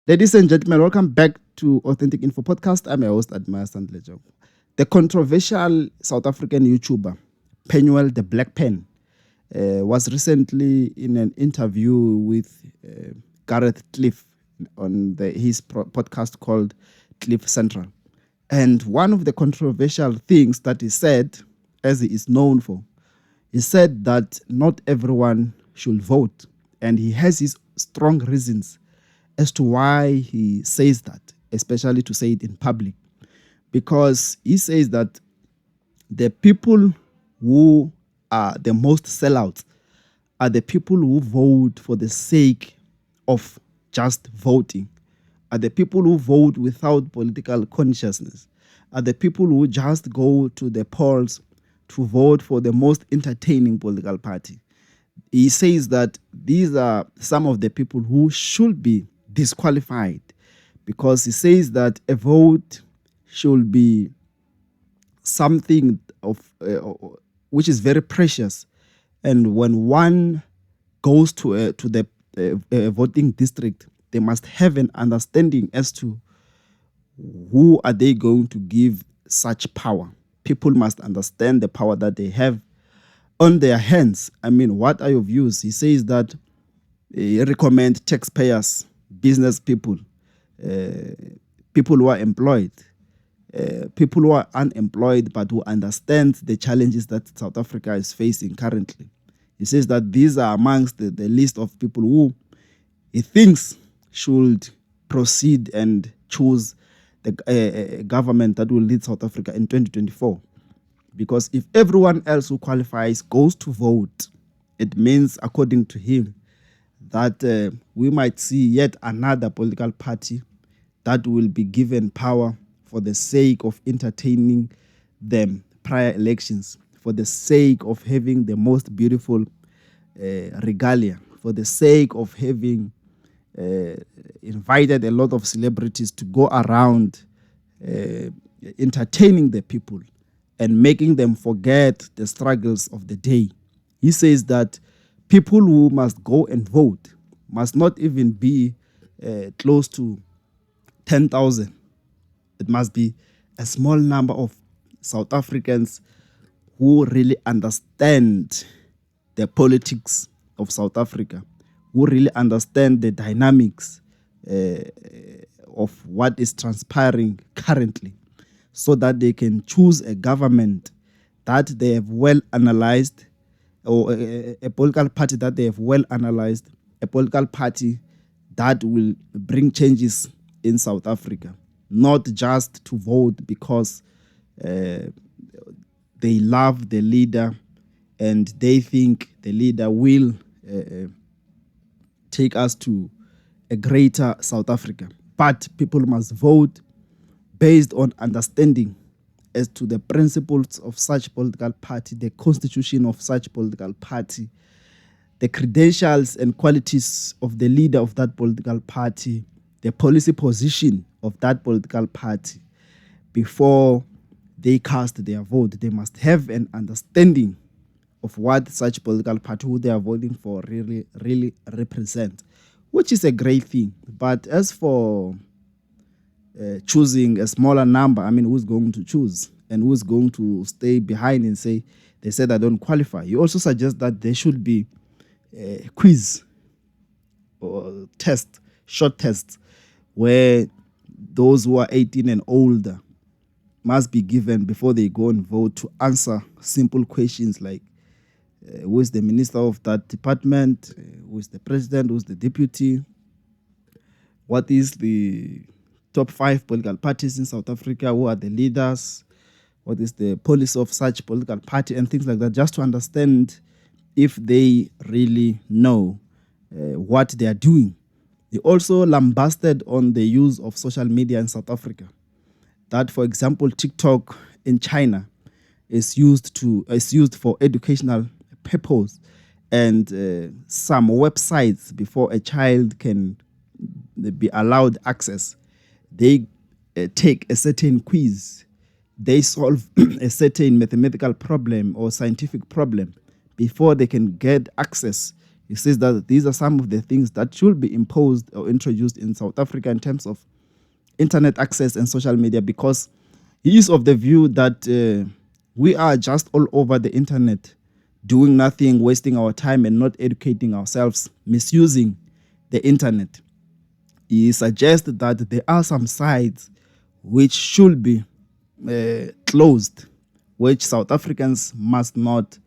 Ladies and gentlemen, welcome back to Authentic Info Podcast. I'm your host, Admire Sandlejo. The controversial South African YouTuber, Penuel the Black Pen, was recently in an interview with Gareth Cliff on his podcast called Cliff Central. And one of the controversial things that he said, as he is known for, he said that not everyone should vote. And he has his strong reasons as to why he says that, especially to say it in public. Because he says that the people who are the most sellouts are the people who vote for the sake of just voting, are the people who vote without political consciousness, are the people who just go to the polls to vote for the most entertaining political party. He says that these are some of the people who should be disqualified, because he says that a vote should be something of which is very precious, and when one goes to the voting district, they must have an understanding as to who are they going to give such power. People must understand the power that they have on their hands. I mean, what are your views? He says that he recommend taxpayers, business people, people who are employed, people who are unemployed but who understand the challenges that South Africa is facing currently. He says that these are amongst the list of people who he thinks should proceed and choose the government that will lead South Africa in 2024. Because if everyone else who qualifies goes to vote, it means, according to him, that we might see yet another political party that will be given power for the sake of entertaining them prior elections, for the sake of having the most beautiful regalia, for the sake of having invited a lot of celebrities to go around entertaining the people and making them forget the struggles of the day. He says that people who must go and vote must not even be close to 10,000. It must be a small number of South Africans who really understand the politics of South Africa, who really understand the dynamics of what is transpiring currently, so that they can choose a government that they have well analyzed, or a political party that they have well analyzed, a political party that will bring changes in South Africa, not just to vote because they love the leader and they think the leader will take us to a greater South Africa. But people must vote based on understanding as to the principles of such political party, the constitution of such political party, the credentials and qualities of the leader of that political party, the policy position of that political party. Before they cast their vote, they must have an understanding of what such political party who they are voting for really represent, which is a great thing. But as for choosing a smaller number, I mean, who's going to choose and who's going to stay behind and say, they said I don't qualify? You also suggest that there should be a quiz or test, short tests, where those who are 18 and older must be given before they go and vote to answer simple questions like who is the minister of that department, who is the president, who is the deputy, what is the top 5 political parties in South Africa, who are the leaders, what is the policy of such political party, and things like that, just to understand if they really know what they are doing. They also lambasted on the use of social media in South Africa. That, for example, TikTok in China is used for educational purpose, and some websites, before a child can be allowed access, they take a certain quiz, they solve a certain mathematical problem or scientific problem before they can get access He says that these are some of the things that should be imposed or introduced in South Africa in terms of internet access and social media, because he is of the view that we are just all over the internet, doing nothing, wasting our time and not educating ourselves, misusing the internet. He suggests that there are some sites which should be closed, which South Africans must not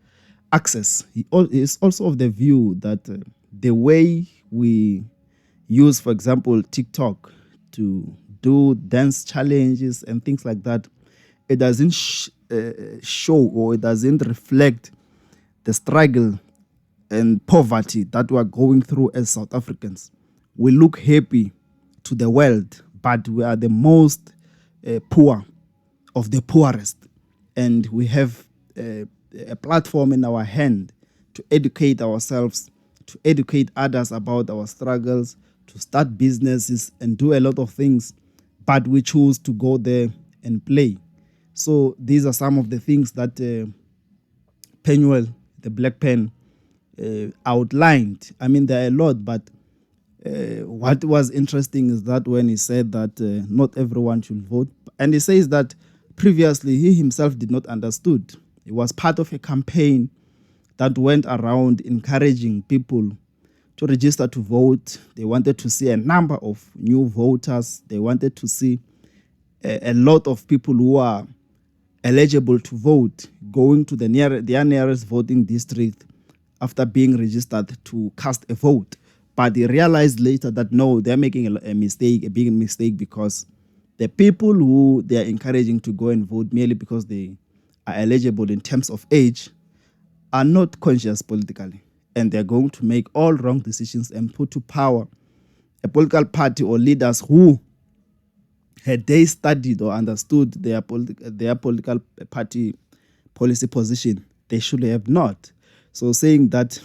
access. He is also of the view that the way we use, for example, TikTok to do dance challenges and things like that, it doesn't show, or it doesn't reflect the struggle and poverty that we are going through as South Africans. We look happy to the world, but we are the most poor of the poorest. And we have a platform in our hand to educate ourselves, to educate others about our struggles, to start businesses and do a lot of things, but we choose to go there and play. So these are some of the things that Penuel, the Black Pen, outlined. I mean, there are a lot, but what was interesting is that when he said that not everyone should vote, and he says that previously he himself did not understood. It was part of a campaign that went around encouraging people to register to vote. They wanted to see a number of new voters. They wanted to see a lot of people who are eligible to vote going to their nearest voting district after being registered to cast a vote. But they realized later that no, they're making a mistake, a big mistake, because the people who they are encouraging to go and vote merely because they are eligible in terms of age are not conscious politically. And they're going to make all wrong decisions and put to power a political party or leaders who, had they studied or understood their political party policy position, they should have not. So saying that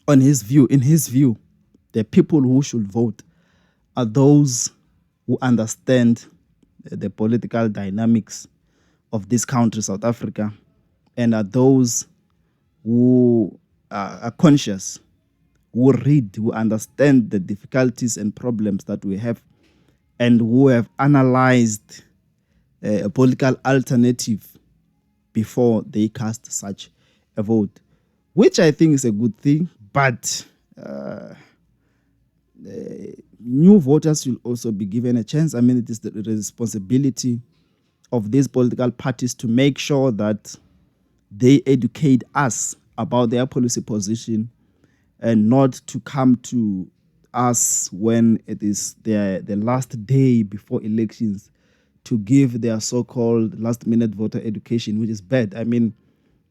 in his view, the people who should vote are those who understand the political dynamics of this country, South Africa, and are those who are conscious, who read, who understand the difficulties and problems that we have, and who have analyzed a political alternative before they cast such a vote, which I think is a good thing. But new voters will also be given a chance. I mean, it is the responsibility of these political parties to make sure that they educate us about their policy position, and not to come to us when it is the last day before elections to give their so-called last-minute voter education, which is bad. I mean,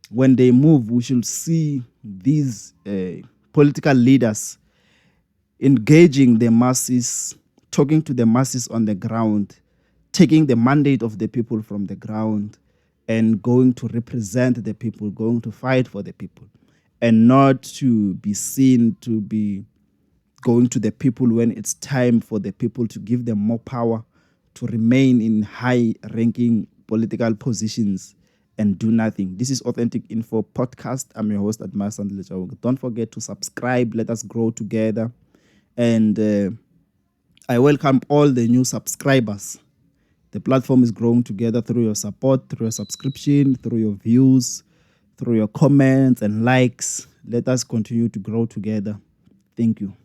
when they move, we should see these political leaders engaging the masses, talking to the masses on the ground, taking the mandate of the people from the ground, and going to represent the people, going to fight for the people, and not to be seen to be going to the people when it's time for the people to give them more power to remain in high-ranking political positions and do nothing. This is Authentic Info Podcast. I'm your host, Admire Sandlecha. Don't forget to subscribe. Let us grow together. And I welcome all the new subscribers. The platform is growing together through your support, through your subscription, through your views, through your comments and likes. Let us continue to grow together. Thank you.